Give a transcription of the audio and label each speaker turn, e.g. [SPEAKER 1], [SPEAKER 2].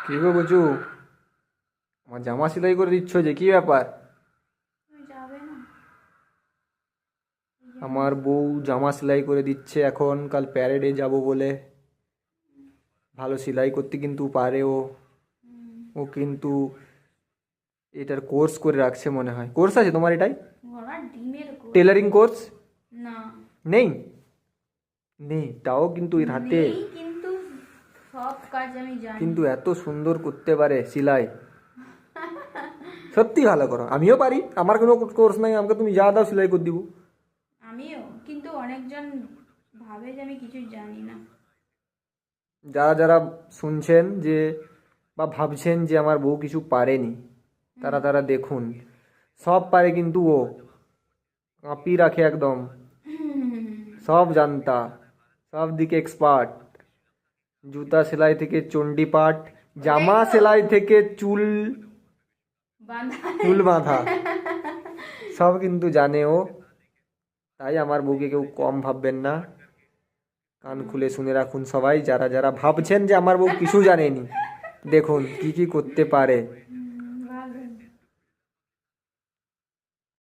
[SPEAKER 1] কি গো বুঝু, আমার জামা সেলাই করে দিচ্ছ যে, কি ব্যাপার?
[SPEAKER 2] তুমি যাবে না?
[SPEAKER 1] আমার বউ জামা সেলাই করে দিচ্ছে এখন, কাল প্যারেডে যাব বলে। ভালো সেলাই করতে কিন্তু পারে ও। ও কিন্তু এটার কোর্স করে রাখছে মনে হয়। কোর্স আছে তোমার এটাই?
[SPEAKER 2] গলার ডিমের গোল।
[SPEAKER 1] টেলারিং কোর্স
[SPEAKER 2] না,
[SPEAKER 1] নেই? নেই তাও কিন্তু এর হাতে
[SPEAKER 2] নেই, কিন্তু সব কাজ আমি জানি।
[SPEAKER 1] কিন্তু এত সুন্দর করতে পারে সেলাই। সত্যি ভালো করো, আমিও পারি। আমার কোনো কোর্স নাই, আমাকে তুমি যা দাও সেলাই করে দিব।
[SPEAKER 2] আমিও, কিন্তু অনেকজন ভাবে যে আমি কিছু জানি না।
[SPEAKER 1] যারা যারা শুনছেন যে বা ভাবছেন যে আমার বউ কিছু পারেনি, তারা তারা দেখুন, সব পারে কিন্তু ও। কাঁপি রাখে একদম, সব জানতা, সব দিকে এক্সপার্ট। জুতা সেলাই থেকে চণ্ডীপাঠ, জামা সেলাই থেকে চুল
[SPEAKER 2] বাঁধা।
[SPEAKER 1] চুল বাঁধা, সব কিন্তু জানে ও। তাই আমার বউকে কেউ কম ভাববেন না। কান খুলে শুনে রাখুন সবাই, যারা যারা ভাবছেন যে আমার বউ কিছু জানেনি, দেখুন কি কি করতে পারে।